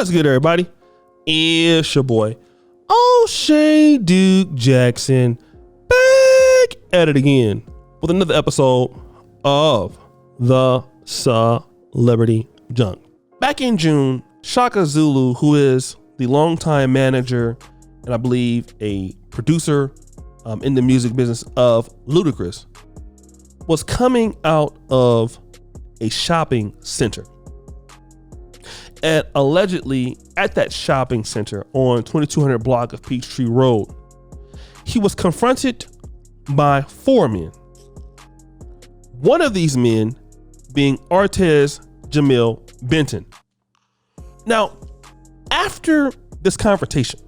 What's good, everybody? It's your boy, O'Shea Duke Jackson, back at it again with another episode of the Celebrity Junk. Back in June, Chaka Zulu, who is the longtime manager and I believe a producer in the music business of Ludacris, was coming out of a shopping center. And allegedly at that shopping center on 2200 block of Peachtree Road, he was confronted by four men. One of these men being Artez Jamil Benton. Now, after this confrontation,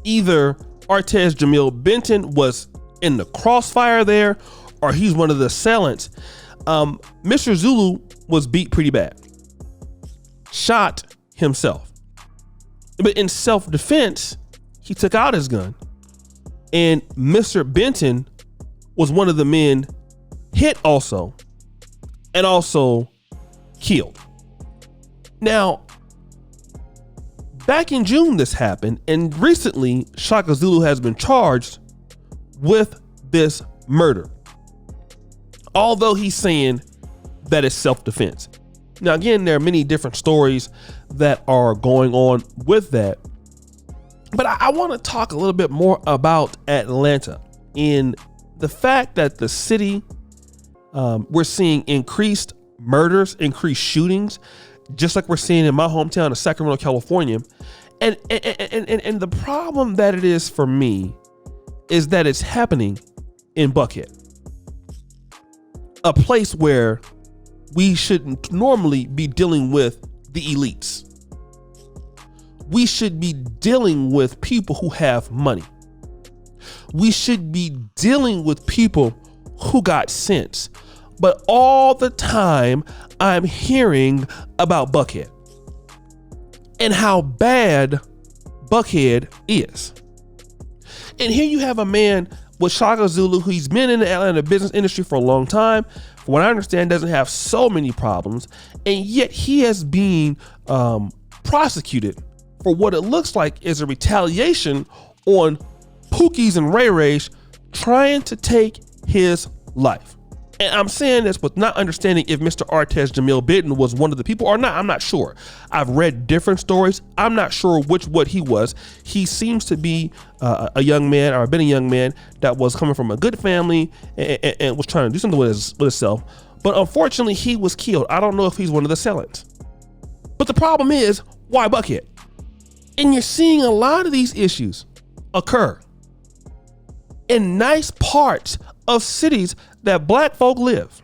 either Artez Jamil Benton was in the crossfire there, or he's one of the assailants. Mr. Zulu was beat pretty bad. Shot himself. But in self-defense, he took out his gun. And Mr. Benton was one of the men hit also, and also killed. Now, back in June this happened, and recently Chaka Zulu has been charged with this murder. Although he's saying that it's self-defense. Now, again, there are many different stories that are going on with that. But I want to talk a little bit more about Atlanta and the fact that the city, we're seeing increased murders, increased shootings, just like we're seeing in my hometown of Sacramento, California. And the problem that it is for me is that it's happening in Buckhead, a place where we shouldn't normally be dealing with the elites. We should be dealing with people who have money. We should be dealing with people who got sense. But all the time I'm hearing about Buckhead and how bad Buckhead is. And here you have a man with Chaka Zulu, who's been in the Atlanta business industry for a long time. From what I understand, doesn't have so many problems, and yet he has been prosecuted for what it looks like is a retaliation on Pookies and Ray Ray's trying to take his life. And I'm saying this with not understanding if Mr. Artez Jamil Benton was one of the people or not. I'm not sure. I've read different stories. I'm not sure what he was. He seems to be a young man, or been a young man that was coming from a good family and was trying to do something with himself. But unfortunately, he was killed. I don't know if he's one of the assailants. But the problem is, why Buckhead? And you're seeing a lot of these issues occur in nice parts of cities that black folk live.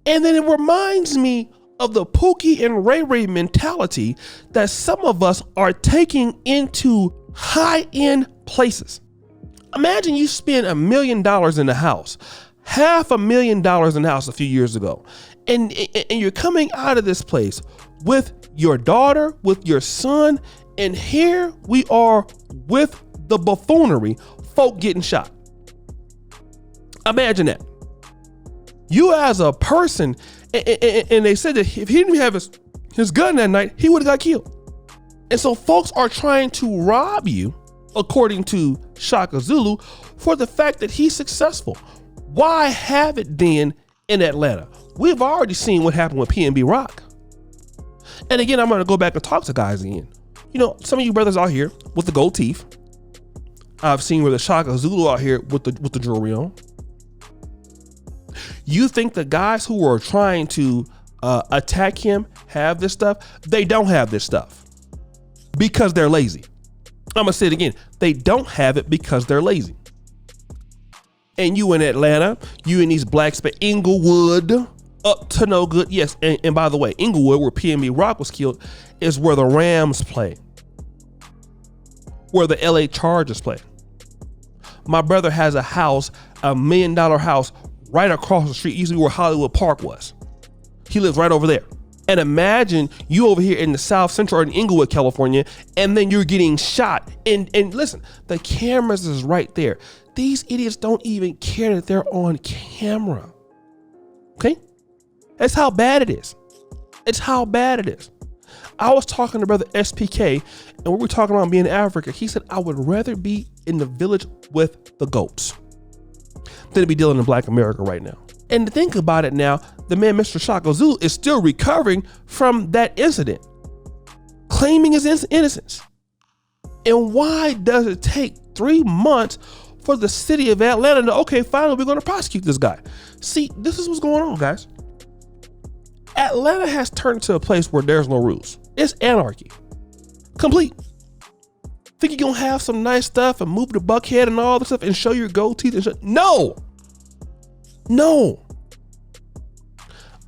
And then it reminds me of the Pookie and Ray Ray mentality that some of us are taking into high-end places. Imagine you spend $1 million in a house, $500,000 in the house a few years ago, and you're coming out of this place with your daughter, with your son, and here we are with the buffoonery, folk getting shot. Imagine that. You as a person, and they said that if he didn't have his gun that night, he would have got killed. And so folks are trying to rob you, according to Chaka Zulu, for the fact that he's successful. Why have it then in Atlanta? We've already seen what happened with P&B Rock. And again, I'm going to go back and talk to guys again. You know, some of you brothers out here with the gold teeth. I've seen where the Chaka Zulu out here with the jewelry on. You think the guys who are trying to attack him have this stuff? They don't have this stuff because they're lazy. I'm gonna say it again. They don't have it because they're lazy. And you in Atlanta, you in these black space, Inglewood, up to no good. Yes, and by the way, Inglewood, where P&B Rock was killed, is where the Rams play, where the LA Chargers play. My brother has a house, $1 million house, right across the street, usually where Hollywood Park was. He lives right over there. And imagine you over here in the South Central or in Inglewood, California, and then you're getting shot. And listen, the cameras is right there. These idiots don't even care that they're on camera. Okay? That's how bad it is. It's how bad it is. I was talking to brother SPK, and we were talking about being in Africa. He said, I would rather be in the village with the goats than to be dealing in Black America right now. And to think about it now, the man, Mr. Chaka Zulu, is still recovering from that incident, claiming his innocence. And why does it take 3 months for the city of Atlanta to, okay, finally, we're going to prosecute this guy? See, this is what's going on, guys. Atlanta has turned to a place where there's no rules. It's anarchy. Complete. Think you're going to have some nice stuff and move the Buckhead and all this stuff and show your gold teeth and shit? No. No.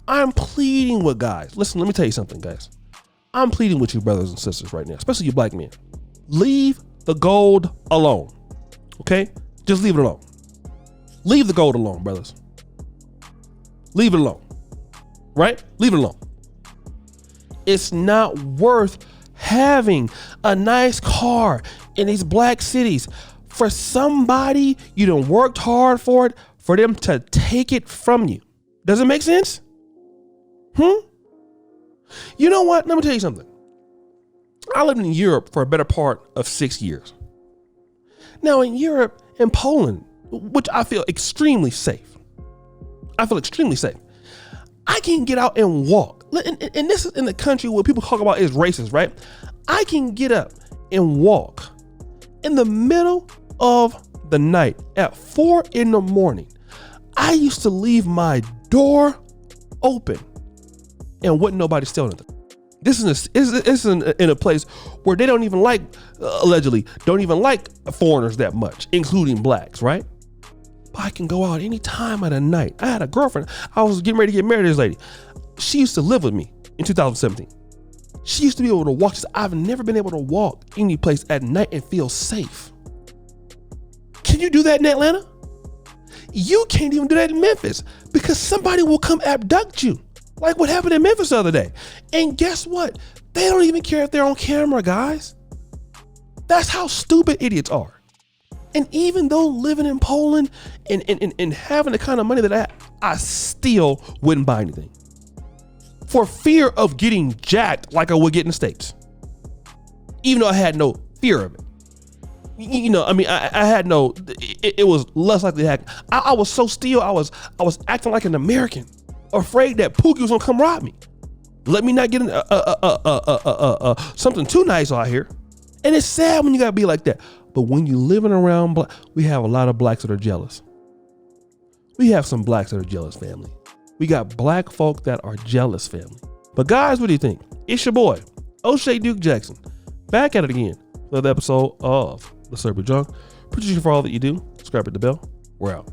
I'm pleading with guys. Listen, let me tell you something, guys. I'm pleading with you brothers and sisters right now, especially you Black men. Leave the gold alone. Okay? Just leave it alone. Leave the gold alone, brothers. Leave it alone. Right? Leave it alone. It's not worth having a nice car in these Black cities for somebody you done worked hard for it, for them to take it from you. Does it make sense? You know what? Let me tell you something. I lived in Europe for a better part of 6 years. Now in Europe and Poland, which I feel extremely safe. I can get out and walk. And this is in the country where people talk about is racist, right? I can get up and walk in the middle of the night at 4 a.m. I used to leave my door open and wouldn't nobody steal nothing. This is in a place where they don't even like, allegedly, don't even like foreigners that much, including Blacks, right? But I can go out any time of the night. I had a girlfriend. I was getting ready to get married to this lady. She used to live with me in 2017. She used to be able to walk. I've never been able to walk any place at night and feel safe. Can you do that in Atlanta? You can't even do that in Memphis because somebody will come abduct you. Like what happened in Memphis the other day. And guess what? They don't even care if they're on camera, guys. That's how stupid idiots are. And even though living in Poland and having the kind of money that I still wouldn't buy anything for fear of getting jacked like I would get in the States. Even though I had no fear of it. You know, I mean, I had no, it was less likely to happen. I was so still, I was acting like an American. Afraid that Pookies was gonna come rob me. Let me not get in something too nice out here. And it's sad when you gotta be like that. But when you living around, we have a lot of Blacks that are jealous. We have some Blacks that are jealous, family. We got Black folk that are jealous, family. But guys, what do you think? It's your boy, O'Shea Duke Jackson, back at it again for another episode of The Serpent Junk. Appreciate you for all that you do. Subscribe to the bell. We're out.